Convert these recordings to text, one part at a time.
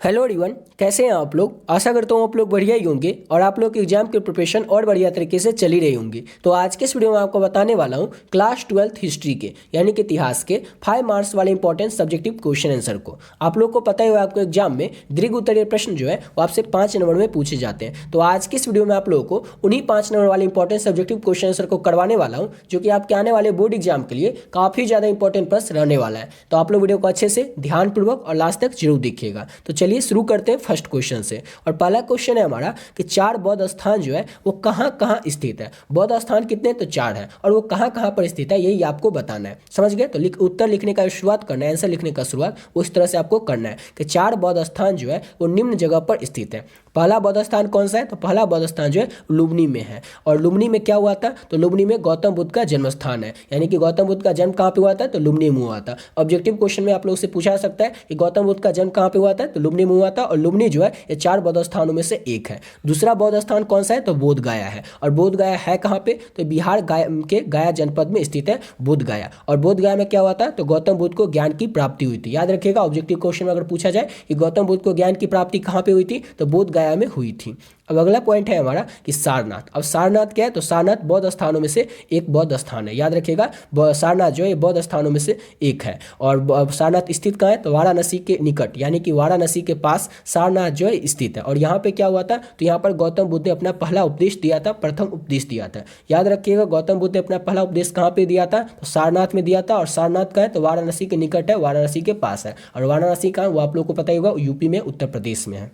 Hello everyone, कैसे हैं आप लोग। आशा करता हूँ आप लोग बढ़िया ही होंगे और आप लोग के एग्जाम की प्रिपरेशन और बढ़िया तरीके से चली रही होंगी। तो आज के इस वीडियो में आपको बताने वाला हूँ क्लास 12th हिस्ट्री के यानी कि इतिहास के 5 मार्क्स वाले इंपॉर्टेंट सब्जेक्टिव क्वेश्चन आंसर को। आप लोग को पता ही होगा आपको एग्जाम में दीर्घ उत्तरीय प्रश्न जो है वो आपसे 5 नंबर में पूछे जाते हैं। तो आज की इस वीडियो में आप लोगों को उन्हीं 5 नंबर वाले इंपॉर्टेंट सब्जेक्टिव क्वेश्चन आंसर को करवाने वाला हूँ, जो कि आपके आने वाले बोर्ड एग्जाम के लिए काफी ज्यादा इंपॉर्टेंट प्रश्न रहने वाला है। तो आप लोग वीडियो को अच्छे से ध्यानपूर्वक और लास्ट तक जरूर देखिएगा। तो चलिए शुरू करते हैं फर्स्ट क्वेश्चन से। और पहला क्वेश्चन है हमारा कि 4 बौद्ध स्थान जो है वो कहाँ कहाँ स्थित है। बौद्ध स्थान कितने, तो 4 है और वो कहाँ कहाँ पर स्थित है यही आपको बताना है। समझ गए। तो उत्तर लिखने का शुरुआत करना है, आंसर लिखने का शुरुआत उस तरह से आपको करना है कि 4 बौद्ध स्थान जो है वो निम्न जगह पर स्थित है। पहला बौद्ध स्थान कौन सा है, तो पहला बौद्ध स्थान जो है लुम्बिनी में है। और लुम्बिनी में क्या हुआ था, तो लुम्बिनी में गौतम बुद्ध का जन्म स्थान है। यानी कि गौतम बुद्ध का जन्म कहाँ पे हुआ था, तो लुम्बिनी में हुआ था। ऑब्जेक्टिव क्वेश्चन में आप लोग से पूछा सकता है कि गौतम बुद्ध का जन्म कहाँ पे हुआ था, तो लुम्बिनी में हुआ था। और लुम्बिनी जो है ये 4 बौद्ध स्थानों में से एक है। दूसरा बौद्ध स्थान कौन सा है, तो बोध गया है। और बोध गया है कहाँ पे, तो बिहार के गया जनपद में स्थित है बोध गया। और बोध गया में क्या हुआ था, तो गौतम बुद्ध को ज्ञान की प्राप्ति हुई थी। याद रखिएगा, ऑब्जेक्टिव क्वेश्चन में अगर पूछा जाए कि गौतम बुद्ध को ज्ञान की प्राप्ति कहाँ पे हुई थी, तो बोध गया में हुई थी। अब अगला पॉइंट है हमारा कि सारनाथ। अब सारनाथ क्या है, तो सारनाथ बौद्ध स्थानों में से एक बौद्ध स्थान है। याद रखिएगा, सारनाथ जो है बौद्ध स्थानों में से एक है। और सारनाथ स्थित कहाँ है, तो वाराणसी के निकट, यानी कि वाराणसी के पास सारनाथ जो है स्थित है। और यहाँ पे क्या हुआ था, तो यहाँ पर गौतम बुद्ध ने अपना पहला उपदेश दिया था, प्रथम उपदेश दिया था। याद रखिएगा, गौतम बुद्ध ने अपना पहला उपदेश कहाँ पे दिया था, तो सारनाथ में दिया था। और सारनाथ का है तो वाराणसी के निकट है, वाराणसी के पास है। और वाराणसी का वो आप लोग को पता ही होगा यूपी में, उत्तर प्रदेश में है।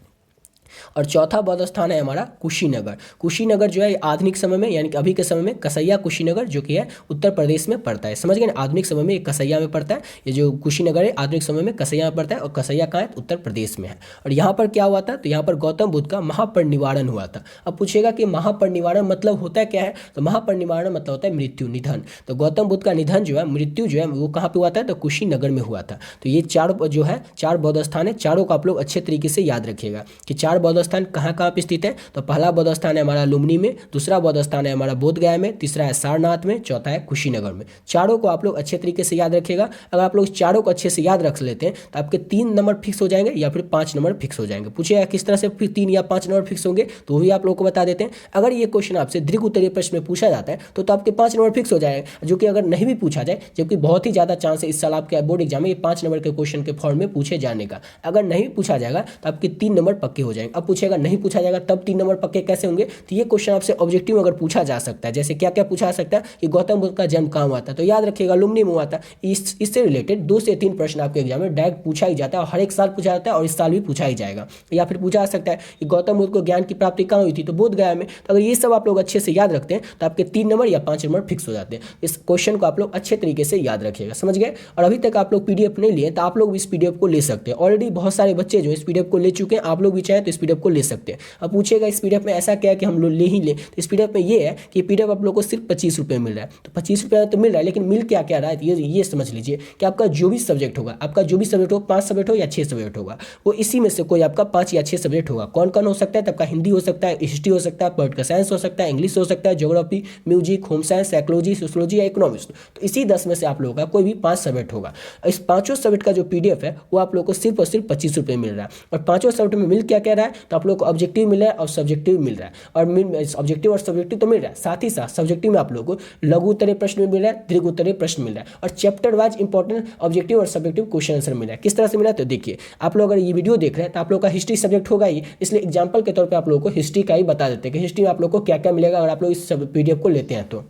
और चौथा बौद्ध स्थान है हमारा कुशीनगर। कुशीनगर जो है आधुनिक समय में, यानी कि अभी के समय में कसैया कुशीनगर जो कि है उत्तर प्रदेश में पड़ता है। समझ गए ना, आधुनिक समय में कसैया में पड़ता है। ये जो कुशीनगर है आधुनिक समय में कसैया में पड़ता है। और कसैया कहाँ है, उत्तर प्रदेश में है। और यहाँ पर क्या हुआ था, तो यहाँ पर गौतम बुद्ध का महापरिनिर्वाण हुआ था। अब पूछेगा कि महापरिनिर्वाण मतलब होता है क्या है, तो महापरिनिर्वाण मतलब होता है मृत्यु, निधन। तो गौतम बुद्ध का निधन जो है, मृत्यु जो है वो कहाँ पे हुआ था, तो कुशीनगर में हुआ था। तो ये 4 जो है 4 बौद्ध स्थान है। चारों को आप लोग अच्छे तरीके से याद रखिएगा कि 4 बौद्ध स्थान कहाँ कहाँ पे स्थित है। तो पहला बौद्ध स्थान है हमारा लुम्बिनी में, दूसरा बौद्ध स्थान है हमारा बोध गया में, तीसरा है सारनाथ में, चौथा है कुशीनगर में। चारों को आप लोग अच्छे तरीके से याद रखिएगा। अगर आप लोग चारों को अच्छे से याद रख लेते हैं तो आपके 3 नंबर फिक्स हो जाएंगे या फिर 5 नंबर फिक्स हो जाएंगे। पूछिएगा किस तरह से फिर 3 या 5 नंबर फिक्स होंगे, तो वो भी आप लोग को बता देते हैं। अगर ये क्वेश्चन आपसे दीर्घ उत्तरीय प्रश्न में पूछा जाता है तो आपके 5 नंबर फिक्स हो जाएगा। जो कि अगर नहीं भी पूछा जाए, जबकि बहुत ही ज्यादा चांस है इस साल आपके बोर्ड एग्जाम में ये 5 नंबर के क्वेश्चन के फॉर्म में पूछे जाने का। अगर नहीं पूछा जाएगा तो आपके 3 नंबर पक्के हो जाएंगे। अब पूछेगा नहीं पूछा जाएगा तब 3 नंबर पक्के कैसे होंगे, तो ये क्वेश्चन आपसे ऑब्जेक्टिव में अगर पूछा जा सकता है, जैसे क्या क्या पूछा जा सकता है कि गौतम बुद्ध का जन्म कहाँ हुआ था, तो याद रखिएगा लुम्बिनी में हुआ था। इससे रिलेटेड 2 से 3 प्रश्न आपके एग्जाम में डायरेक्ट पूछा ही जाता है और हर एक साल पूछा जाता है और इस साल भी पूछा ही जाएगा। या फिर पूछा जा सकता है कि गौतम बुद्ध को ज्ञान की प्राप्ति कहाँ हुई थी, तो बोध गया में। तो अगर ये सब आप लोग अच्छे से याद रखते हैं तो आपके 3 नंबर या 5 नंबर फिक्स हो जाते हैं। इस क्वेश्चन को आप लोग अच्छे तरीके से याद रखिएगा। समझ गए। और अभी तक आप लोग पीडीएफ नहीं लिए तो आप लोग इस पीडीएफ को ले सकते हैं। ऑलरेडी बहुत सारे बच्चे जो इस पीडीएफ को ले चुके हैं, आप लोग भी चाहें तो इस पीडीएफ को ले सकते हैं। अब पूछेगा इस पीडीएफ में ऐसा क्या है कि हम लोग ले ही लें, तो इस पीडीएफ में ये है कि पीडीएफ आप लोग को सिर्फ 25 रुपये मिल रहा है। तो 25 रुपये तो मिल रहा है, लेकिन मिल क्या क्या रहा है, ये समझ लीजिए कि आपका जो भी सब्जेक्ट होगा, आपका जो भी सब्जेक्ट हो, 5 सब्जेक्ट हो या 6 सब्जेक्ट होगा, वो इसी में से कोई आपका 5 या 6 सब्जेक्ट होगा। कौन कौन हो सकता है, तो आपका हिंदी हो सकता है, हिस्ट्री हो सकता है, पॉलिटिकल साइंस हो सकता है, इंग्लिश हो सकता है, geography, music, home science, psychology, sociology या इकोनॉमिक्स। तो इसी 10 में से आप लोगों का कोई भी 5 सब्जेक्ट होगा। इस 5 सब्जेक्ट का जो पीडीएफ है वो आप लोग को सिर्फ और सिर्फ 25 रुपये मिल रहा है। और 5 सब्जेक्ट में मिल क्या क्या रहा है, तो आप लोग को ऑब्जेक्टिव मिल रहा है और सब्जेक्टिव मिल रहा है। और ऑब्जेक्टिव और सब्जेक्टिव तो मिल रहा है, साथ ही साथ सब्जेक्टिव में आप लोगों को लघु उत्तरीय प्रश्न मिल रहा है, दीर्घ उत्तरीय प्रश्न मिल रहा है, और चैप्टर वाइज इंपॉर्टेंट ऑब्जेक्टिव और सब्जेक्टिव क्वेश्चन आंसर मिल रहा है। किस तरह से मिला है, तो देखिए आप लोग अगर ये वीडियो देख रहे हैं तो आप लोग का हिस्ट्री सब्जेक्ट होगा ही, इसलिए एग्जाम्पल के तौर पर आप लोगों को हिस्ट्री का ही बता देते हैं कि हिस्ट्री में आप लोग को क्या क्या मिलेगा अगर आप लोग इस पीडीएफ को लेते हैं। तो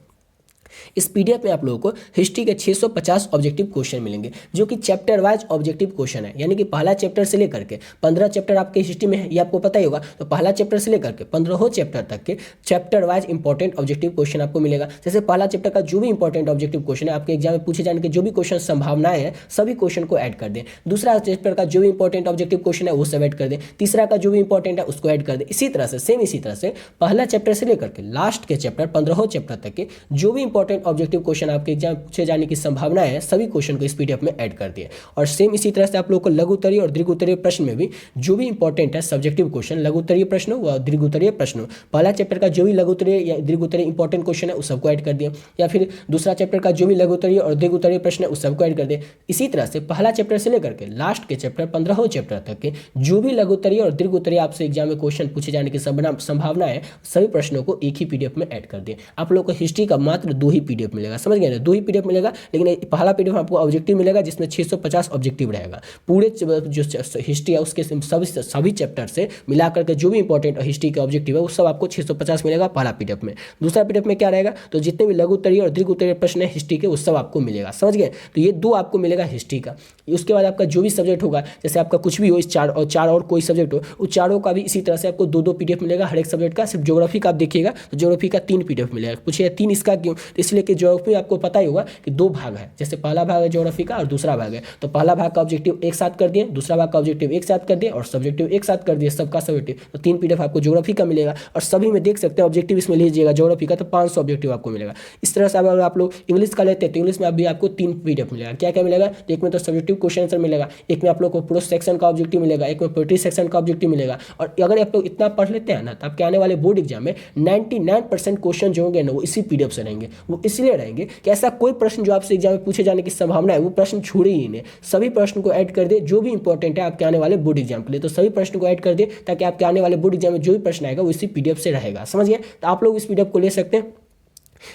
इस पीडीएफ में आप लोगों को हिस्ट्री के 650 ऑब्जेक्टिव क्वेश्चन मिलेंगे, जो कि चैप्टर वाइज ऑब्जेक्टिव क्वेश्चन है। यानी कि पहला चैप्टर से लेकर के 15 चैप्टर आपके हिस्ट्री में है, ये आपको पता ही होगा। तो पहला चैप्टर से लेकर के 15 चैप्टर तक के chapter wise important objective question आपको मिलेगा। जैसे पहला चैप्टर का जो भी इंपॉर्टेंट ऑब्जेक्टिव क्वेश्चन है, आपके एग्जाम में पूछे जाने के जो भी क्वेश्चन संभावनाएं हैं, सभी क्वेश्चन को ऐड कर दें। दूसरा चैप्टर का जो भी इंपॉर्टेंट ऑब्जेक्टिव क्वेश्चन है वो सब ऐड कर दें। तीसरा का जो भी इंपॉर्टेंट है उसको ऐड कर दें। इसी तरह से पहला चैप्टर से लेकर के लास्ट के चैप्टर 15 चैप्टर तक के जो भी इंपॉर्टेंट ऑब्जेक्टिव क्वेश्चन आपके एग्जाम पूछे जाने की संभावना है, सभी क्वेश्चन को इस पीडीएफ में ऐड कर दिए। और सेम इसी तरह से आप लोग को लघु उत्तरीय और दीर्घ उत्तरीय प्रश्न में भी जो भी इंपॉर्टेंट है सब्जेक्टिव क्वेश्चन, लघु उत्तरीय प्रश्न व दीर्घ उत्तरीय प्रश्न, पहला चैप्टर का जो भी लघु उत्तरीय या दीर्घ उत्तरीय इंपॉर्टेंट क्वेश्चन है उस सबको ऐड कर दिया, या फिर दूसरा चैप्टर का जो भी लघु उत्तरीय और दीर्घ उत्तरीय प्रश्न है उस सबको ऐड कर दिया। इसी तरह से पहला चैप्टर से लेकर के लास्ट के चैप्टर 15वें चैप्टर तक के जो भी लघु उत्तरीय और दीर्घ उत्तरीय आपसे एग्जाम में क्वेश्चन पूछे जाने की संभावना है, सभी प्रश्नों को एक ही पीडीएफ में ऐड कर दिए। आप लोग को हिस्ट्री का मात्र 2 ही पीडीएफ मिलेगा, समझ गए ना, 2 ही पीडीएफ मिलेगा। लेकिन पहला पीडीएफ आपको ऑब्जेक्टिव मिलेगा जिसमें 650 ऑब्जेक्टिव रहेगा। पूरे जो हिस्ट्री है उसके सभी चैप्टर से मिलाकर के जो भी इंपॉर्टेंट हिस्ट्री के ऑब्जेक्टिव है वो सब आपको 650 मिलेगा पहला पीडीएफ में। दूसरा पीडीएफ में क्या रहेगा, तो जितने भी लघु उत्तरीय और दीर्घ उत्तरीय प्रश्न है हिस्ट्री के वो सब आपको मिलेगा, समझ गए। तो ये 2 आपको मिलेगा हिस्ट्री का। उसके बाद आपका जो भी सब्जेक्ट होगा, जैसे आपका कुछ भी हो, इस चार और कोई सब्जेक्ट हो, उस चारों का भी इसी तरह से आपको 2-2 पीडीएफ मिलेगा हर एक सब्जेक्ट का। सिर्फ ज्योग्राफी का आप देखिएगा तो ज्योग्राफी का 3 पीडीएफ मिलेगा। पूछिए 3 इसका क्यों, तो इसलिए कि ज्योग्राफी आपको पता ही होगा कि 2 भाग है, जैसे पहला भाग है ज्योग्राफी का और दूसरा भाग है। तो पहला भाग का ऑब्जेक्टिव एक साथ कर दिए, दूसरा भाग का ऑब्जेक्टिव एक साथ कर दिए और सब्जेक्टिव एक साथ कर दिए, सबका सब्जेक्टिव। तो 3 पीडीएफ आपको ज्योग्राफी का मिलेगा। और सभी में देख सकते हैं ऑब्जेक्टिव इसमें लीजिएगा ज्योग्राफी का तो 500 ऑब्जेक्टिव आपको मिलेगा। इस तरह से अगर आप लोग इंग्लिश का लेते हैं तो इंग्लिश में अभी आपको 3 पीडीएफ मिलेगा। क्या क्या मिलेगा, तो एक में तो सब्जेक्टिव क्वेश्चन आंसर मिलेगा, एक में आप लोग को प्रोस सेक्शन का ऑब्जेक्टिव मिलेगा, एक में पोएट्री सेक्शन का ऑब्जेक्टिव मिलेगा। और अगर आप लोग इतना पढ़ लेते हैं ना तो आपके आने वाले बोर्ड एग्जाम में 99% क्वेश्चन जो होंगे ना वो इसी पीडीएफ से रहेंगे। वो इसलिए रहेंगे कि ऐसा कोई प्रश्न जो आपसे एग्जाम में पूछे जाने की संभावना है वो प्रश्न छोड़े ही नहीं, सभी प्रश्न को ऐड कर दे जो भी इंपॉर्टेंट है आपके आने वाले बोर्ड एग्जाम के लिए। तो सभी प्रश्न को ऐड कर दे ताकि आपके आने वाले बोर्ड एग्जाम में जो भी प्रश्न आएगा वो इसी पीडीएफ से रहेगा, समझ गए। तो आप लोग इस पीडीएफ को ले सकते हैं।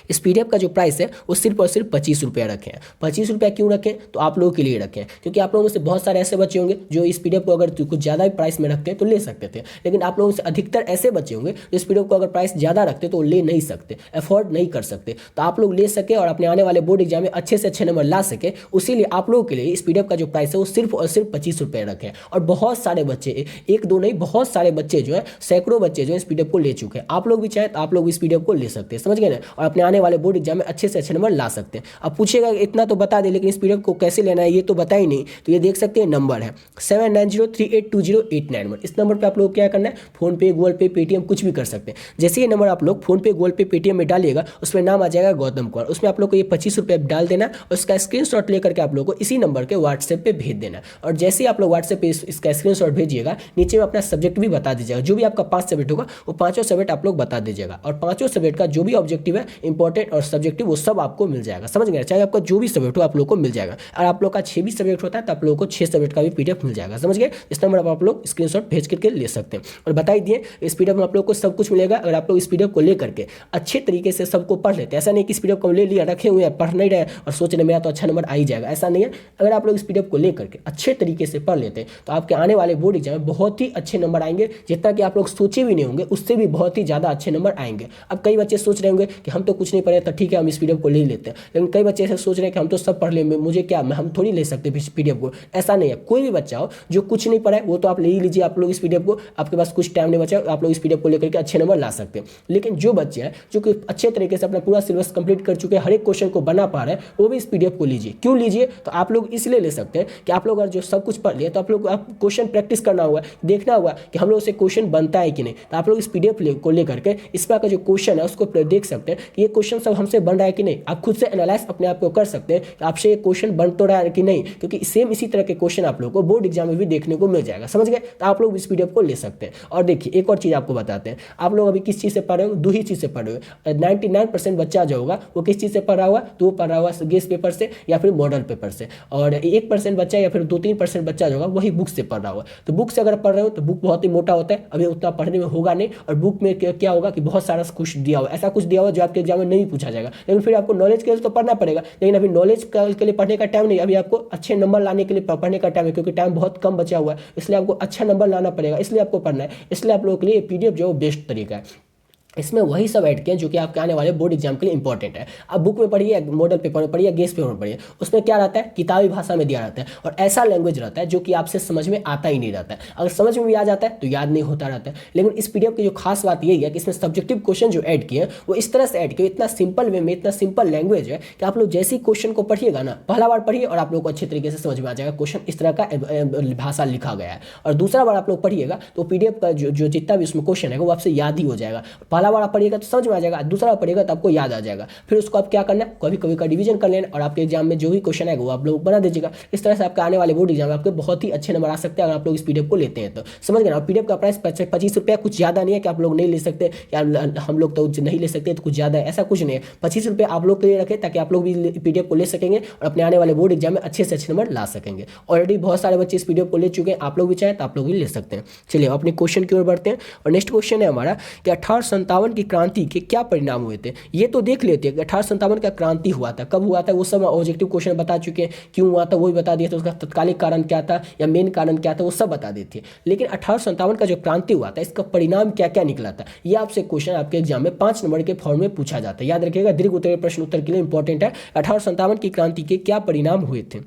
इस पीडीएफ का जो प्राइस है वो सिर्फ और सिर्फ 25 रुपया रखे हैं। 25 रुपया क्यों रखें, तो आप लोगों के लिए रखें क्योंकि आप लोगों में से बहुत सारे ऐसे बच्चे होंगे जो इस पीडीएफ को अगर कुछ ज़्यादा ही प्राइस में रखते हैं तो ले सकते थे, लेकिन आप लोगों से अधिकतर ऐसे बच्चे होंगे जो इस पीडीएफ को अगर प्राइस ज़्यादा रखते तो ले नहीं सकते, अफोर्ड नहीं कर सकते। तो आप लोग ले सके और अपने आने वाले बोर्ड एग्जाम में अच्छे से अच्छे नंबर ला सके, उसीलिए आप लोगों के लिए इस पीडीएफ का जो प्राइस है वो सिर्फ और सिर्फ 25 रुपये रखें। और बहुत सारे बच्चे, 1-2 नहीं, बहुत सारे बच्चे जो है, सैकड़ों बच्चे जो है इस पीडीएफ को ले चुके हैं। आप लोग भी चाहें तो आप लोग इस पीडीएफ को ले सकते हैं, समझ गए ना, और अपने आने वाले बोर्ड एग्जाम में अच्छे से अच्छे नंबर ला सकते हैं। अब पूछेगा इतना तो बता दे लेकिन इस पीडीएफ को कैसे लेना है ये तो बता ही नहीं, तो ये देख सकते हैं नंबर है 7903820891। इस नंबर पे आप लोग क्या करना है, फोन पे, गूगल पे, पेटीएम कुछ भी कर सकते हैं। जैसे ये नंबर आप लोग फोन पे, गूगल पे, पेटीएम में डालिएगा उसमें नाम आ जाएगा गौतम कुमार, उसमें आप लोग को ये 25 रुपये डाल देना और उसका स्क्रीनशॉट लेकर के आप लोग को इसी नंबर के व्हाट्सएप पे भेज देना। और जैसे ही आप लोग व्हाट्सएप पे इसका स्क्रीनशॉट भेजिएगा नीचे में अपना सब्जेक्ट भी बता दीजिएगा, जो भी आपका 5 सब्जेक्ट होगा वो 5 सब्जेक्ट आप लोग बता दीजिएगा। और 5 सब्जेक्ट का जो भी ऑब्जेक्टिव है इंपॉर्टेंट और सब्जेक्टिव वो सब आपको मिल जाएगा, समझ गए। चाहे आपका जो भी सब्जेक्ट हो आप लोग को मिल जाएगा। और आप लोग का 6 भी सब्जेक्ट होता है तो आप लोगों को 6 सब्जेक्ट का भी पीडीएफ मिल जाएगा, समझ गए। इस नंबर पर आप लोग स्क्रीनशॉट भेज करके ले सकते हैं। और बता ही दिए इस पीडीएफ में आप लोग को सब कुछ मिलेगा। अगर आप लोग इस पीडीएफ को लेकर के अच्छे तरीके से सबको पढ़ लेते हैं, ऐसा नहीं कि इस पीडीएफ को ले लिया रखे हुए हैं पढ़ नहीं रहे और सोच रहे मेरा तो अच्छा नंबर आ ही जाएगा, ऐसा नहीं है। अगर आप लोग इस पीडीएफ को लेकर के अच्छे तरीके से पढ़ लेते हैं तो आपके आने वाले बोर्ड एग्जाम में बहुत ही अच्छे नंबर आएंगे, जितना कि आप लोग सोचे भी नहीं होंगे, उससे भी बहुत ही ज़्यादा अच्छे नंबर आएंगे। अब कई बच्चे सोच रहे होंगे कि हम तो कुछ नहीं पढ़े तो ठीक है हम इस पीडीएफ को ले लेते हैं, लेकिन कई बच्चे ऐसे सोच रहे हैं कि हम तो सब पढ़ लेंगे, मुझे क्या, हम थोड़ी ले सकते पीडीएफ को। ऐसा नहीं है, कोई भी बच्चा हो जो कुछ नहीं पढ़ा है वो तो आप ले ही लीजिए। आप लोग इस पीडीएफ को, आपके पास कुछ टाइम नहीं बचा, आप लोग इस पीडीएफ को लेकर के अच्छे नंबर ला सकते हैं। लेकिन जो बच्चे हैं जो कि अच्छे तरीके से अपना पूरा सिलेबस कंप्लीट कर चुके हैं, हर एक क्वेश्चन को बना पा रहे हैं, वो भी इस पीडीएफ को लीजिए। क्यों लीजिए, तो आप लोग इसलिए ले सकते हैं कि आप लोग अगर जो सब कुछ पढ़ लिए तो आप लोग क्वेश्चन प्रैक्टिस करना होगा, देखना होगा कि हम लोग से क्वेश्चन बनता है कि नहीं। तो आप लोग इस पीडीएफ को लेकर के इस पर का जो क्वेश्चन है उसको देख सकते हैं कि ये क्वेश्चन सब हमसे बन रहा है कि नहीं। आप खुद से एनालाइज अपने आप को कर सकते हैं कि आपसे ये क्वेश्चन बन तो रहा है कि नहीं, क्योंकि सेम इसी तरह के क्वेश्चन आप लोगों को बोर्ड एग्जाम में भी देखने को मिल जाएगा, समझ गए। तो आप लोग इस पीडीएफ को ले सकते हैं। और देखिए एक और चीज़ आपको बताते हैं, आप लोग अभी किस चीज़ से पढ़ रहे हो, 2 ही चीज़ से पढ़ रहे हो। 99% बच्चा जो होगा वो किस चीज़ से पढ़ रहा होगा, तो वो पढ़ रहा होगा गेस पेपर से या फिर मॉडल पेपर से। और 1% बच्चा या फिर 2-3% बच्चा जो होगा वही बुक से पढ़ रहा होगा। तो बुक से अगर पढ़ रहे हो तो बुक बहुत ही मोटा होता है, अभी उतना पढ़ने में होगा नहीं। और बुक में क्या होगा कि बहुत सारा कुछ दिया हुआ, ऐसा कुछ दिया हुआ जो आपके एग्जाम में नहीं पूछा जाएगा, लेकिन फिर आपको नॉलेज के लिए तो पढ़ना पड़ेगा। लेकिन अभी नॉलेज के लिए पढ़ने का टाइम नहीं, अभी आपको अच्छे नंबर लाने के लिए पढ़ने का टाइम है, क्योंकि टाइम बहुत कम बचा हुआ है, इसलिए आपको अच्छा नंबर लाना पड़ेगा, इसलिए आपको पढ़ना है। इसलिए आप लोगों के लिए पीडीएफ जो है बेस्ट तरीका है। इसमें वही सब ऐड किया जो कि आपके आने वाले बोर्ड एग्जाम के लिए इंपॉर्टेंट है। अब बुक में पढ़िए, मॉडल पेपर में पढ़िए, गेस पेपर में पढ़िए, उसमें क्या रहता है, किताबी भाषा में दिया रहता है और ऐसा लैंग्वेज रहता है जो कि आपसे समझ में आता ही नहीं रहता है। अगर समझ में भी आ जाता है तो याद नहीं होता रहता है। लेकिन इस पीडीएफ की जो खास बात यही है कि इसमें सब्जेक्टिव क्वेश्चन जो ऐड किए वो इस तरह से ऐड किए, इतना सिंपल वे में, इतना सिंपल लैंग्वेज है कि आप लोग जैसे ही क्वेश्चन को पढ़िएगा ना, पहला बार पढ़िए और आप लोग को अच्छे तरीके से समझ में आ जाएगा क्वेश्चन इस तरह का भाषा लिखा गया है। और दूसरा बार आप लोग पढ़िएगा तो पीडीएफ का जो जितना भी उसमें क्वेश्चन है वो आपसे याद ही हो जाएगा। पहला पहला वाला पढ़िएगा तो समझ में आ जाएगा, दूसरा पढ़िएगा तो आपको याद आ जाएगा। फिर उसको आप क्या करना है, कभी कभी का डिवीजन कर लेना और आपके एग्जाम में जो भी क्वेश्चन है वो आप लोग बना दीजिएगा। इस तरह से आपके आने वाले बोर्ड एग्जाम में आपके बहुत ही अच्छे नंबर आ सकते हैं अगर आप लोग इस पीडीएफ को लेते हैं तो। समझ गए ना। पीडीएफ का प्राइस 25 रुपया, कुछ ज़्यादा नहीं है कि आप लोग नहीं ले सकते या हम लोग तो नहीं ले सकते तो कुछ ज़्यादा है, ऐसा कुछ नहीं है। 25 रुपये आप लोग के लिए रखें ताकि आप लोग भी पीडीएफ को ले सकेंगे और अपने आने वाले बोर्ड एग्जाम में अच्छे से अच्छे नंबर ला सकेंगे। ऑलरेडी बहुत सारे बच्चे इस पीडीएफ को ले चुके हैं, आप लोग भी चाहें तो आप लोग भी ले सकते हैं। चलिए अपने क्वेश्चन की ओर बढ़ते हैं और नेक्स्ट क्वेश्चन है हमारा कि 1857 की क्रांति के क्या परिणाम हुए थे। ये तो देख लेते हैं कि 1857 का क्रांति हुआ था, कब हुआ था वो सब ऑब्जेक्टिव क्वेश्चन बता चुके हैं, क्यों हुआ था वो भी बता दिया था, उसका तत्कालिक कारण क्या था या मेन कारण क्या था वो सब बता देते हैं। लेकिन 1857 का जो क्रांति हुआ था इसका परिणाम क्या क्या निकला था, ये आपसे क्वेश्चन आपके एग्जाम में 5 नंबर के फॉर्म में पूछा जाता है। याद रखिएगा, दीर्घ उत्तरीय प्रश्न उत्तर के लिए इंपॉर्टेंट है। 1857 की क्रांति के क्या परिणाम हुए थे।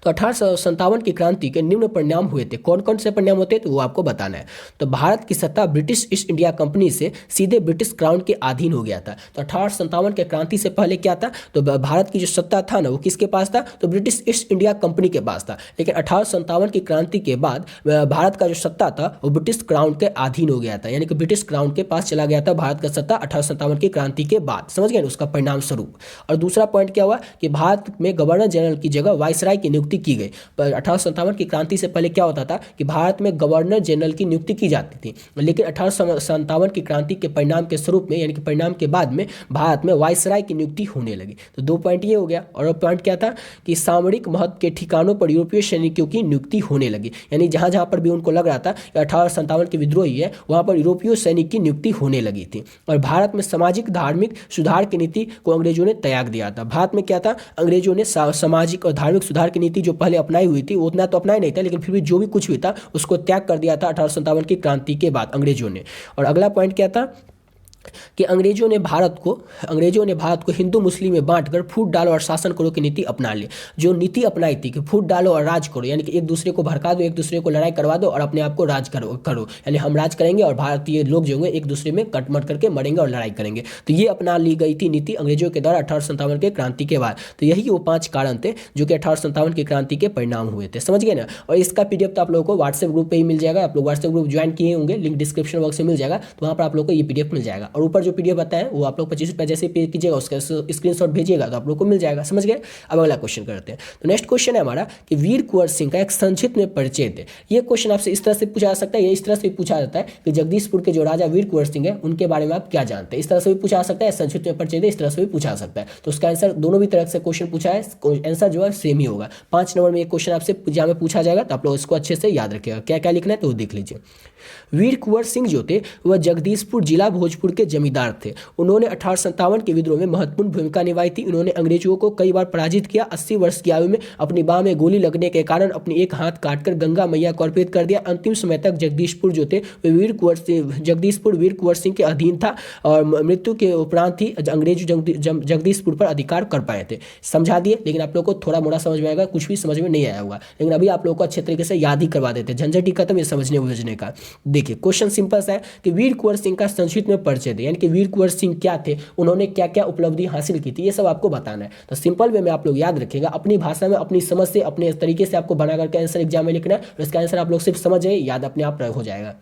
तो 1857 की क्रांति के निम्न परिणाम हुए थे। कौन कौन से परिणाम होते हैं तो वो आपको बताना है। तो भारत की सत्ता ब्रिटिश ईस्ट इंडिया कंपनी से सीधे ब्रिटिश क्राउन के अधीन हो गया था। तो 1857 के क्रांति से पहले क्या था, तो भारत की जो सत्ता था ना वो किसके पास था, तो ब्रिटिश ईस्ट इंडिया कंपनी के पास था। लेकिन 1857 की क्रांति के बाद भारत का जो सत्ता था वो ब्रिटिश क्राउन के अधीन हो गया था, यानी कि ब्रिटिश क्राउन के पास चला गया था भारत का सत्ता 1857 की क्रांति के बाद। समझ गए उसका परिणाम स्वरूप। और दूसरा पॉइंट क्या हुआ कि भारत में गवर्नर जनरल की जगह वायसराय की नियुक्ति की गई। 1857 की क्रांति से पहले क्या होता था कि भारत में गवर्नर जनरल की नियुक्ति की जाती थी, लेकिन 1857 की क्रांति के परिणाम के स्वरूप में यानी कि परिणाम के बाद में भारत में वायसराय की नियुक्ति होने लगी। तो 2 पॉइंट ये हो गया। और पॉइंट क्या था कि सामरिक महत्व के ठिकानों पर यूरोपीय सैनिकों की नियुक्ति होने लगी, यानी जहां जहां पर भी उनको लग रहा था कि 1857 की विद्रोही है वहां पर यूरोपीय सैनिक की नियुक्ति होने लगी थी। और भारत में सामाजिक धार्मिक सुधार की नीति को अंग्रेजों ने त्याग दिया था। भारत में क्या था, अंग्रेजों ने सामाजिक और धार्मिक सुधार की नीति जो पहले अपनाई हुई थी उतना तो अपनाई नहीं था, लेकिन फिर भी जो भी कुछ भी था उसको त्याग कर दिया था 1857 की क्रांति के बाद अंग्रेजों ने। और अगला पॉइंट क्या था कि अंग्रेजों ने भारत को हिंदू मुस्लिम में बांटकर फूट डालो और शासन करो की नीति अपना ली। जो नीति अपनाई थी कि फूट डालो और राज करो, यानी कि एक दूसरे को भड़का दो, एक दूसरे को लड़ाई करवा दो और अपने आप को राज करो, यानी हम राज करेंगे और भारतीय लोग जो होंगे एक दूसरे में कटमट करके मरेंगे और लड़ाई करेंगे। तो ये अपना ली गई थी नीति अंग्रेजों के द्वारा 1857 के क्रांति के बाद। तो यही वो 5 कारण थे जो कि 1857 की क्रांति के परिणाम हुए थे। समझ गए ना। और इसका पीडीएफ तो आप लोगों को व्हाट्सएप ग्रुप पे ही मिल जाएगा। आप लोग व्हाट्सएप ग्रुप ज्वाइन किए होंगे, लिंक डिस्क्रिप्शन बॉक्स में मिल जाएगा, तो वहाँ पर आप लोग को ये पीडीएफ मिल जाएगा। और ऊपर जो पीडीएफ है वो आप लोग 25 रुपये जैसे पे कीजिएगा उसका स्क्रीनशॉट भेजिएगा तो आप लोग को मिल जाएगा। समझ गए। अब अगला क्वेश्चन करते हैं। तो नेक्स्ट क्वेश्चन है हमारा कि वीर कुंवर सिंह का एक संक्षिप्त में परिचय दे। ये क्वेश्चन आपसे इस तरह से पूछा जा सकता है या इस तरह से भी पूछा जाता है कि जगदीशपुर के जो राजा वीर कुंवर सिंह है उनके बारे में आप क्या जानते हैं। इस तरह से भी पूछा जा सकता है, संक्षिप्त में परिचय दे, इस तरह से भी पूछा सकता है। तो उसका आंसर दोनों भी तरह से क्वेश्चन पूछा है, आंसर जो है सेम ही होगा। 5 नंबर में एक क्वेश्चन आपसे एग्जाम में पूछा जाएगा तो आप लोग इसको अच्छे से याद रखिएगा। क्या क्या लिखना है तो देख लीजिए। वीर कुंवर सिंह जो थे वह जगदीशपुर जिला भोजपुर के जमींदार थे। उन्होंने 1857 के विद्रोह में महत्वपूर्ण भूमिका निभाई थी। उन्होंने अंग्रेजों को कई बार पराजित किया। 80 वर्ष की आयु में अपनी बाह में गोली लगने के कारण अपनी एक हाथ काटकर गंगा मैया को अर्पित कर दिया। अंतिम समय तक जगदीशपुर जो थे वे जगदीशपुर वीर कुंवर सिंह के अधीन था और मृत्यु के उपरांत ही अंग्रेज जगदीशपुर पर अधिकार कर पाए थे। समझा दिए, लेकिन आप लोग को थोड़ा मोड़ा समझ में आएगा, कुछ भी समझ में नहीं आया होगा, लेकिन अभी आप लोग को अच्छे तरीके से याद ही करवा देते, झंझट ही खत्म ये समझने बुझने का। देखिए क्वेश्चन सिंपल सा है कि वीर कुंवर सिंह का संक्षिप्त में परिचय दे, यानी कि वीर कुंवर सिंह क्या थे, उन्होंने क्या क्या उपलब्धि हासिल की थी, ये सब आपको बताना है। तो सिंपल वे में आप लोग याद रखिएगा, अपनी भाषा में अपनी समझ से अपने तरीके से आपको बना करके आंसर एग्जाम में लिखना है। इसका आंसर आप लोग सिर्फ समझ जाइए, याद अपने आप हो जाएगा।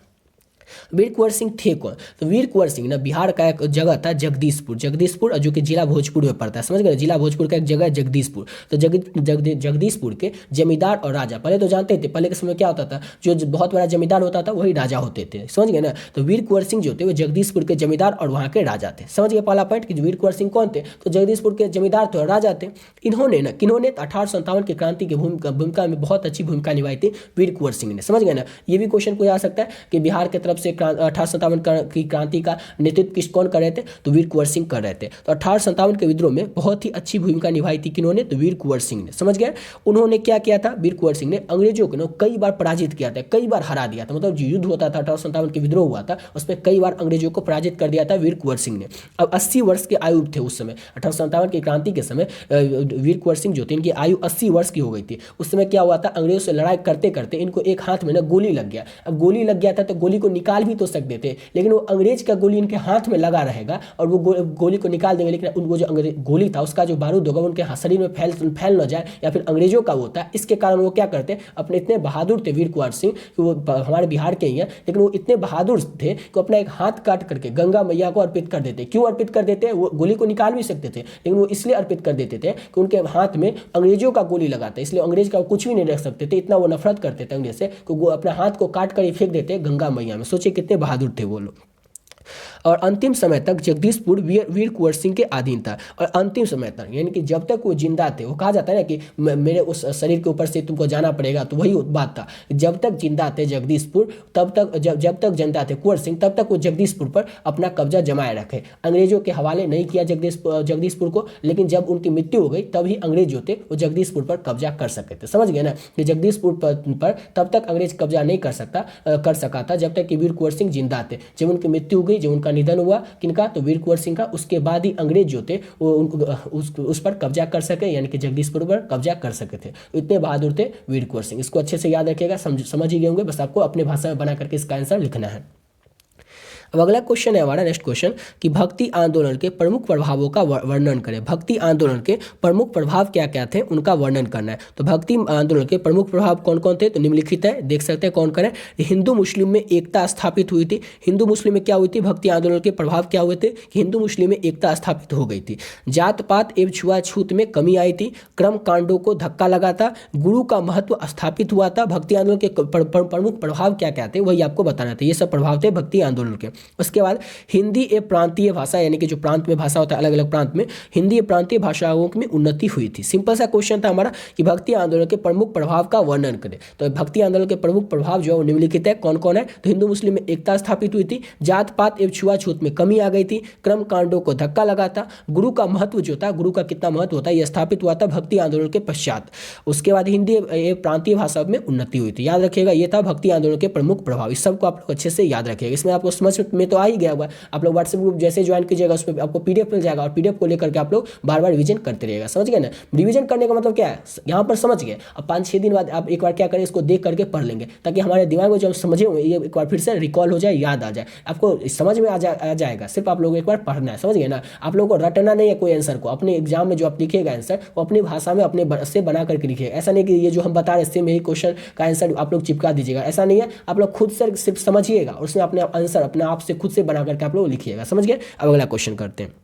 वीर कुंवर सिंह थे कौन, तो वीर कुंवर सिंह ना बिहार का एक जगह था जगदीशपुर जो कि जिला भोजपुर में पड़ता है। समझ गए, जिला भोजपुर का एक जगह है जगदीशपुर। तो जगदीशपुर के जमींदार और राजा पहले तो जानते थे, पहले के समय क्या होता था, जो बहुत बड़ा जमींदार होता था वही राजा होते थे। समझ गए ना। तो वीर कुंवर सिंह जो थे वो जगदीशपुर के जमींदार और वहाँ के राजा थे। समझ गए पहला पॉइंट कि वीर कुंवर सिंह कौन थे, तो जगदीशपुर के जमींदार थे और राजा थे। इन्होंने 1857 की क्रांति की भूमिका में बहुत अच्छी भूमिका निभाई थी वीर कुंवर सिंह ने। समझ गए ना। ये भी क्वेश्चन पूछा जा सकता है कि बिहार की तरफ से 1857 की क्रांति का नेतृत्व कौन कर रहे थे, तो वीर कुंवर सिंह कर रहे थे। तो 1857 के विद्रोह में बहुत ही अच्छी भूमिका निभाई थी किन्होंने, तो वीर कुंवर सिंह ने। समझ गए। उन्होंने क्या किया था, वीर कुंवर सिंह ने अंग्रेजों को कई बार पराजित किया था, कई बार हरा दिया था। मतलब जो युद्ध होता था 1857 के विद्रोह हुआ था उसमें कई बार अंग्रेजों को पराजित कर दिया था वीर कुंवर सिंह ने। अब 80 वर्ष के आयु थे उस समय, 1857 की क्रांति के समय वीर कुंवर सिंह जो थे इनकी आयु 80 वर्ष की हो गई थी। उस समय क्या हुआ था, अंग्रेजों से लड़ाई करते करते इनको एक हाथ में गोली लग गया। अब गोली लग गया था तो गोली को निकाल भी तो सकते थे, लेकिन वो अंग्रेज का गोली इनके हाथ में लगा रहेगा और वो गोली को निकाल देंगे, लेकिन उनको जो गोली था उसका जो बारूद होगा उनके शरीर में फैल न जाए या फिर अंग्रेजों का वो होता है। इसके कारण वो क्या करते, अपने इतने बहादुर थे वीर कुंवर सिंह कि वो हमारे बिहार के ही हैं, लेकिन वो इतने बहादुर थे कि अपना एक हाथ काट करके गंगा मैया को अर्पित कर देते। क्यों अर्पित कर देते, वो गोली को निकाल भी सकते थे, लेकिन वो इसलिए अर्पित कर देते थे कि उनके हाथ में अंग्रेजों का गोली लगा था, इसलिए अंग्रेज का कुछ भी नहीं रख सकते थे। इतना वो नफरत करते थे अंग्रेज से कि वो अपने हाथ को काट कर ही फेंक देते गंगा मैया में। सोचिए कितने बहादुर थे वो लोग। और अंतिम समय तक जगदीशपुर वीर कुंवर सिंह के अधीन था। और अंतिम समय तक यानी कि जब तक वो जिंदा थे, वो कहा जाता है ना कि मेरे उस शरीर के ऊपर से तुमको जाना पड़ेगा, तो वही बात था। जब तक जिंदा थे जगदीशपुर, तब तक जब तक जिंदा थे कुंवर सिंह, तब तक वो जगदीशपुर पर अपना कब्जा जमाए रखे। अंग्रेजों के हवाले नहीं किया जगदीशपुर को, लेकिन जब उनकी मृत्यु हो गई तभी अंग्रेज जो थे वो जगदीशपुर पर कब्जा कर सके थे। समझ गए ना कि जगदीशपुर पर तब तक अंग्रेज कब्जा नहीं कर सका था जब तक कि वीर कुंवर सिंह जिंदा थे। जब उनकी मृत्यु हो गई, जब उनका निधन हुआ किनका, तो वीर कुंवर सिंह का, उसके बाद ही अंग्रेज जो थे वो उस पर कब्जा कर सके, यानी कि जगदीशपुर पर कब्जा कर सके थे। इतने बहादुर थे वीर कुंवर सिंह। इसको अच्छे से याद रखिएगा, समझ ही गए होंगे, बस आपको अपने भाषा में बना करके इसका आंसर लिखना है। अब अगला क्वेश्चन है हमारा नेक्स्ट क्वेश्चन कि भक्ति आंदोलन के प्रमुख प्रभावों का वर्णन करें। भक्ति आंदोलन के प्रमुख प्रभाव क्या क्या थे, उनका वर्णन करना है। तो भक्ति आंदोलन के प्रमुख प्रभाव कौन कौन थे, तो निम्नलिखित है, देख सकते हैं कौन कौन है। हिंदू मुस्लिम में एकता स्थापित हुई थी। हिंदू मुस्लिम में क्या हुई थी, भक्ति आंदोलन के प्रभाव क्या हुए थे कि हिंदू मुस्लिम में एकता स्थापित हो गई थी। जात पात एवं छुआछूत में कमी आई थी। क्रम कांडों को धक्का लगा था। गुरु का महत्व स्थापित हुआ था। भक्ति आंदोलन के प्रमुख प्रभाव क्या क्या थे वही आपको बताना था। ये सब प्रभाव थे भक्ति आंदोलन के। उसके बाद हिंदी एक प्रांतीय भाषा, यानी कि जो प्रांत में भाषा होता है अलग अलग प्रांत में, हिंदी प्रांतीय भाषाओं में उन्नति हुई थी। सिंपल सा क्वेश्चन था हमारा कि भक्ति आंदोलन के प्रमुख प्रभाव का वर्णन करें। तो भक्ति आंदोलन के प्रमुख प्रभाव जो है निम्नलिखित है, कौन कौन है। तो हिंदू मुस्लिम में एकता स्थापित हुई थी। जात पात एवं छुआछूत में कमी आ गई थी। क्रम कांडों को धक्का लगा था। गुरु का महत्व जो था, गुरु का कितना महत्व होता है, यह स्थापित हुआ था भक्ति आंदोलन के पश्चात। उसके बाद हिंदी प्रांतीय भाषा में उन्नति हुई थी। याद रखिएगा, ये था भक्ति आंदोलन के प्रमुख प्रभाव। इस सबको आप लोग अच्छे से याद रखिएगा। इसमें आपको समझ में तो आ ही गया होगा। आप लोग व्हाट्सएप ग्रुप जैसे ज्वाइन कीजिएगा उस पर आपको पीडीएफ मिल जाएगा और पीडीएफ को लेकर के आप लोग बार बार रिवीजन करते रहिएगा। समझ गए ना। रिवीजन करने का मतलब क्या है, यहाँ पर समझ गए, अब 5-6 दिन बाद आप एक बार क्या करें, इसको देख करके पढ़ लेंगे ताकि हमारे दिमाग में जो हम समझे हुए ये एक बार फिर से रिकॉल हो जाए, याद आ जाए, आपको समझ में आ जाएगा। सिर्फ आप लोग एक बार पढ़ना है। समझ गए ना। आप लोगों को रटना नहीं है कोई आंसर को। अपने एग्जाम में जो आप लिखिएगा आंसर वो अपनी भाषा में अपने से बना करके लिखिएगा। ऐसा नहीं कि ये जो हम बता रहे हैं सेम यही क्वेश्चन का आंसर आप लोग चिपका दीजिएगा, ऐसा नहीं है। आप लोग खुद से सिर्फ समझिएगा और उसमें अपने आंसर अपने आप से खुद से बना करके आप लोग लिखिएगा। समझ गए। अब अगला क्वेश्चन करते हैं।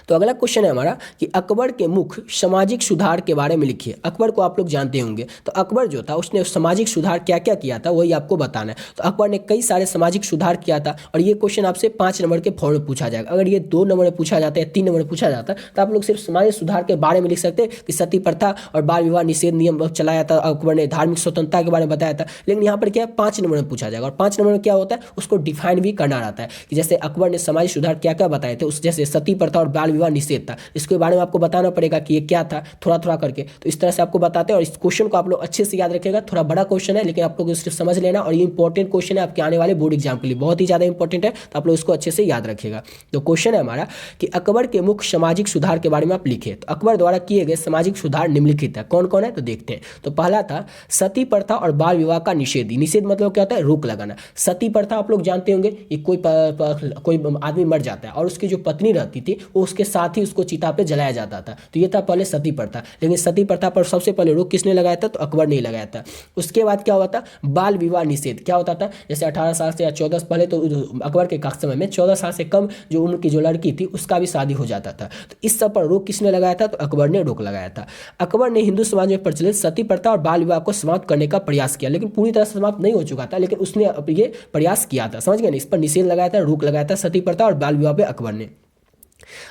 तो अगला क्वेश्चन है हमारा कि अकबर के मुख्य सामाजिक सुधार के बारे में लिखिए। अकबर को आप लोग जानते होंगे। तो अकबर जो था उसने सामाजिक सुधार क्या क्या किया था वही आपको बताना है। तो अकबर ने कई सारे सामाजिक सुधार किया था और ये क्वेश्चन आपसे 5 नंबर के फॉर्म में पूछा जाएगा। अगर ये 2 नंबर में पूछा जाता है, 3 नंबर में पूछा जाता है, तो आप लोग सिर्फ सामाजिक सुधार के बारे में लिख सकते हैं कि सती प्रथा और बाल विवाह निषेध नियम चलाया था अकबर ने, धार्मिक स्वतंत्रता के बारे में बताया था। लेकिन यहाँ पर क्या है, 5 नंबर में पूछा जाएगा। और 5 नंबर में क्या होता है उसको डिफाइन भी करना रहता है कि जैसे अकबर ने सामाजिक सुधार क्या क्या बताए थे, उस जैसे सती प्रथा और बाल विवाह निषेध था, इसके बारे में आपको बताना पड़ेगा कि ये क्या था थोड़ा थोड़ा करके। तो इस तरह से आपको बताते हैं और इस क्वेश्चन को आप लोग अच्छे से याद रखिएगा। थोड़ा बड़ा क्वेश्चन है लेकिन आप लोग सिर्फ समझ लेना और ये इंपॉर्टेंट क्वेश्चन है आपके आने वाले बोर्ड एग्जाम के लिए, बहुत ही ज़्यादा इंपॉर्टेंट है। तो आप लोग इसको अच्छे से याद रखिएगा। तो क्वेश्चन है हमारा कि अकबर के मुख्य सामाजिक सुधार के बारे में आप लिखिए। तो अकबर द्वारा किए गए सामाजिक सुधार निम्नलिखित है। कौन कौन है तो देखते हैं। तो पहला था सती प्रथा और बाल विवाह का निषेध। निषेध मतलब क्या होता है, रोक लगाना। सती प्रथा आप लोग जानते होंगे, ये कोई आदमी मर जाता है और उसकी जो पत्नी रहती थी वो उसके साथ ही उसको चिता पे जलाया जाता था। तो ये था पहले सती प्रथा। लेकिन सती प्रथा पर सबसे पहले रोक किसने लगाया था, तो अकबर ने लगाया था। उसके बाद क्या हुआ था, बाल विवाह निषेध। क्या होता था, जैसे 18 साल से या 14 पहले तो अकबर के समय में 14 साल से कम जो उम्र की जो लड़की थी उसका भी शादी हो जाता था। तो इस सब पर रोक किसने लगाया था, तो अकबर ने रोक लगाया था। अकबर ने हिंदू समाज में प्रचलित सती प्रथा और बाल विवाह को समाप्त करने का प्रयास किया, लेकिन पूरी तरह से समाप्त नहीं हो चुका था, लेकिन उसने ये प्रयास किया था। समझ गए ना। इस पर निषेध लगाया था, रोक लगाया था सती प्रथा और बाल विवाह पे अकबर ने।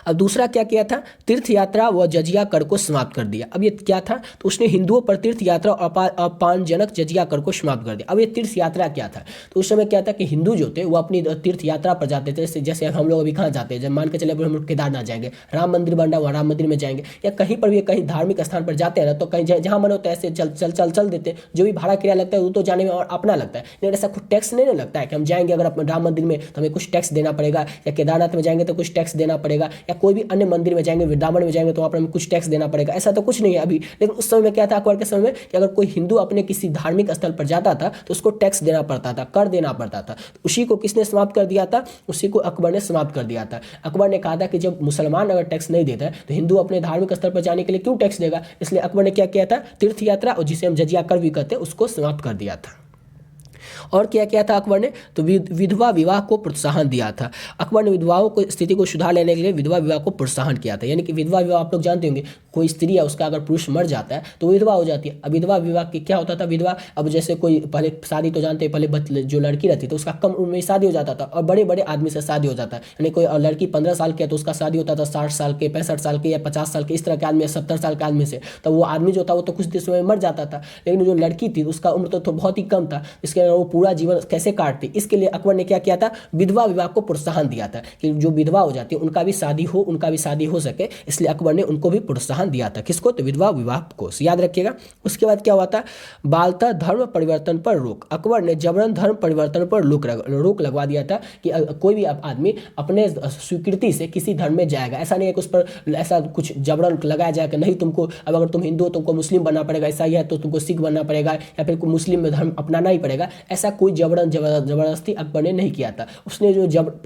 अब दूसरा क्या किया था, तीर्थ यात्रा व जजिया कर को समाप्त कर दिया। अब ये क्या था, तो उसने हिंदुओं पर तीर्थ यात्रा और अपमानजनक जजिया कर को समाप्त कर दिया। अब ये तीर्थ यात्रा क्या था, तो उस समय क्या था कि हिंदू जो थे वो अपनी तीर्थ यात्रा पर जाते थे। जैसे हम लोग अभी कहाँ जाते हैं, जब मान के चले हम लोग केदारनाथ जाएंगे, राम मंदिर बन रहा है वहाँ राम मंदिर में जाएंगे, या कहीं पर भी कहीं धार्मिक स्थान पर जाते हैं ना, तो कहीं जहाँ मन होता है ऐसे चल देते हैं। जो भी भाड़ा किराया लगता है वो तो जाने में और अपना लगता है, लेकिन ऐसा कुछ टैक्स नहीं लगता है कि हम जाएंगे अगर राम मंदिर में तो हमें कुछ टैक्स देना पड़ेगा, या केदारनाथ में जाएंगे तो कुछ टैक्स देना पड़ेगा, पड़ेगा, या कोई भी अन्य मंदिर में जाएंगे, वृंदावन में जाएंगे तो वहाँ पर हमें कुछ टैक्स देना पड़ेगा, ऐसा तो कुछ नहीं है अभी। लेकिन उस समय में क्या था, अकबर के समय में, कि अगर कोई हिंदू अपने किसी धार्मिक स्थल पर जाता था तो उसको टैक्स देना पड़ता था, कर देना पड़ता था। उसी को किसने समाप्त कर दिया था? उसी को अकबर ने समाप्त कर दिया था। अकबर ने कहा था कि जब मुसलमान अगर टैक्स नहीं देता है तो हिंदू अपने धार्मिक स्थल पर जाने के लिए क्यों टैक्स देगा? इसलिए अकबर ने क्या किया था, तीर्थ यात्रा, और जिसे हम जजिया कर भी कहते हैं, उसको समाप्त कर दिया था। और क्या किया था अकबर ने? तो विधवा विवाह को प्रोत्साहन दिया था। अकबर ने विधवाओं को स्थिति को सुधार लेने के लिए विधवा विवाह को प्रोत्साहन किया था। यानी कि विधवा विवाह आप लोग जानते होंगे, कोई स्त्री है उसका अगर पुरुष मर जाता है तो विधवा हो जाती है। अब विधवा विवाह की क्या होता था, विधवा, अब जैसे कोई पहले शादी तो जानते हैं, पहले जो लड़की रहती थी उसका कम उम्र में शादी हो जाता था और बड़े बड़े आदमी से शादी हो जाता है। यानी कोई लड़की 15 साल की है तो उसका शादी होता था 60 साल के, 65 साल के, या 50 साल के, इस तरह के आदमी, 70 साल के आदमी से। तो वो आदमी जो था वो तो कुछ दिन में मर जाता था, लेकिन जो लड़की थी उसका उम्र तो बहुत ही कम था, इसके अलावा वो पूरा जीवन कैसे काटती। इसके लिए अकबर ने क्या किया था, विधवा विवाह को प्रोत्साहन दिया था कि जो विधवा हो जाती है उनका भी शादी हो सके, इसलिए अकबर ने उनको भी प्रोत्साहन दिया था। किसको? तो विधवा विवाह को, याद रखिएगा। उसके बाद क्या हुआ था, बालता धर्म परिवर्तन पर रोक। अकबर ने जबरन धर्म परिवर्तन पर रोक लगवा दिया था कि कोई भी आदमी अपने स्वीकृति से किसी धर्म में जाएगा, ऐसा नहीं है कि उस पर ऐसा कुछ जबरन लगाया जाए कि नहीं तुमको, अब अगर तुम हिंदू हो तुमको मुस्लिम बनना पड़ेगा, ऐसा ही है तो तुमको सिख बनना पड़ेगा, या फिर मुस्लिम में धर्म अपनाना ही पड़ेगा, ऐसा कोई जबरदस्ती अकबर ने नहीं किया था। उसने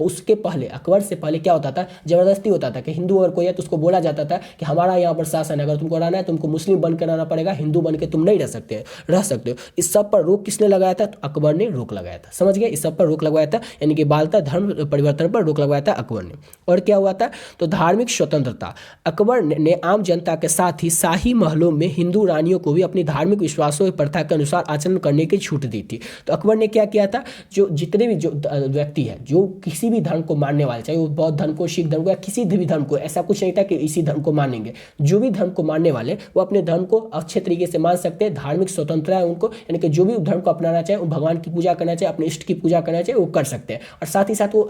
उसके पहले, अकबर से पहले क्या होता था, जबरदस्ती होता था कि हिंदू अगर कोई है तो उसको बोला जाता था कि हमारा यहाँ पर शासन है, अगर तुमको रहना है तुमको मुस्लिम बनकर रहना पड़ेगा, हिंदू बन के तुम नहीं रह सकते हो। इस सब पर रोक किसने लगाया था? तो अकबर ने रोक लगाया था। समझ गए, इस सब पर रोक लगवाया था, यानी कि बालता धर्म परिवर्तन पर रोक लगवाया था अकबर ने। और क्या हुआ था, तो धार्मिक स्वतंत्रता। अकबर ने आम जनता के साथ ही शाही महलों में हिंदू रानियों को भी अपनी धार्मिक विश्वासों और प्रथा के अनुसार आचरण करने की छूट दी थी। तो अकबर ने क्या किया था, जो जितने भी जो व्यक्ति है जो किसी भी धर्म को मानने वाले, चाहे वो बौद्ध धर्म को, सिख धर्म को, या किसी भी धर्म को, ऐसा कुछ नहीं था कि इसी धर्म को मानेंगे। जो भी धर्म को मानने वाले वो अपने धर्म को अच्छे तरीके से मान सकते हैं, धार्मिक स्वतंत्रता है उनको, यानी कि जो भी धर्म को अपनाना चाहे, वो भगवान की पूजा करना चाहे, अपने इष्ट की पूजा करना चाहे, वो कर सकते हैं। और साथ ही साथ वो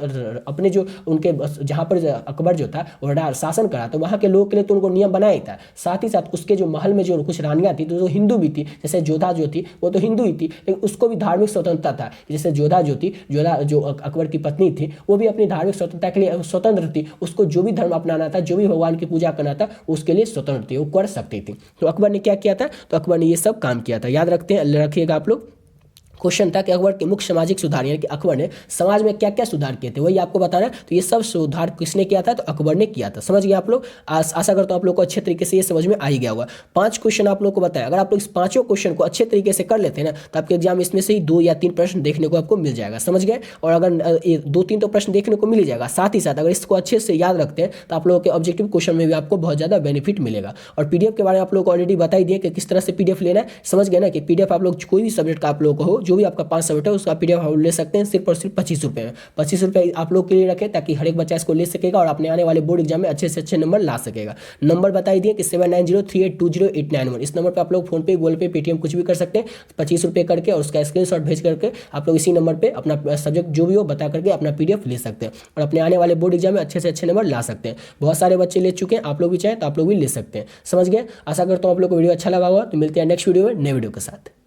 अपने जो उनके जहाँ पर अकबर जो था वो शासन करा तो वहाँ के लोगों के लिए तो उनको नियम बनाया ही था। साथ ही साथ उसके जो महल में जो कुछ रानियाँ थी तो जो हिंदू भी थी, जैसे जोधा जो थी वो तो हिंदू ही थी, लेकिन उसको भी धार्मिक स्वतंत्रता था। जैसे जोधा जो अकबर की पत्नी थी वो भी अपनी धार्मिक स्वतंत्रता के लिए स्वतंत्र थी, उसको जो भी धर्म अपनाना था, जो भी भगवान की पूजा करना था, उसके लिए स्वतंत्र थी, वो कर सकती थी। तो अकबर ने क्या किया था, तो अकबर ने ये सब काम किया था। याद रखिएगा आप लोग। क्वेश्चन था कि अकबर के मुख्य सामाजिक सुधार, यानी कि अकबर ने समाज में क्या क्या सुधार किए थे, वही आपको बताना है। तो ये सब सुधार किसने किया था, तो अकबर ने किया था। समझ गए आप लोग। आशा करता हूँ आप लोग को अच्छे तरीके से ये समझ में आ ही गया होगा। 5 क्वेश्चन आप लोग को बताया, अगर आप लोग इस 5 क्वेश्चन को अच्छे तरीके से कर लेते हैं ना तो आपके एग्जाम इसमें से ही 2 या 3 प्रश्न देखने को आपको मिल जाएगा। समझ गए। और अगर 2-3 तो प्रश्न देखने को मिल ही जाएगा, साथ ही साथ अगर इसको अच्छे से याद रखते हैं तो आप लोगों के ऑब्जेक्टिव क्वेश्चन में भी आपको बहुत ज़्यादा बेनिफिट मिलेगा। और पीडीएफ के बारे में आप लोग को ऑलरेडी बता ही दिए कि किस तरह से पीडीएफ लेना है। समझ गए ना कि पीडीएफ आप लोग कोई भी सब्जेक्ट का आप लोग को हो, जो भी आपका 5 सब्जेक्ट है उसका पीडीएफ आप ले सकते हैं सिर्फ और सिर्फ 25 रुपये में। 25 रुपये आप लोग के लिए रखें ताकि हर एक बच्चा इसको ले सकेगा और अपने आने वाले बोर्ड एग्जाम में अच्छे से अच्छे नंबर ला सकेगा। नंबर बताई दिए कि 7903820891। इस नंबर पर आप लोग फोन पे, गूगल पे, पेटीएम कुछ भी कर सकते हैं। 25 रुपये करके और उसका स्क्रीनशॉट भेज करके आप लोग इसी नंबर पर अपना सब्जेक्ट जो भी हो बता करके अपना पीडीएफ ले सकते हैं और अपने आने वाले बोर्ड एग्जाम में अच्छे से अच्छे नंबर ला सकते हैं। बहुत सारे बच्चे ले चुके हैं, आप लोग भी चाहें तो आप लोग भी ले सकते हैं। समझ गए। आशा करता हूँ आप लोग को वीडियो अच्छा लगा होगा। तो मिलते हैं नेक्स्ट वीडियो में नए वीडियो के साथ।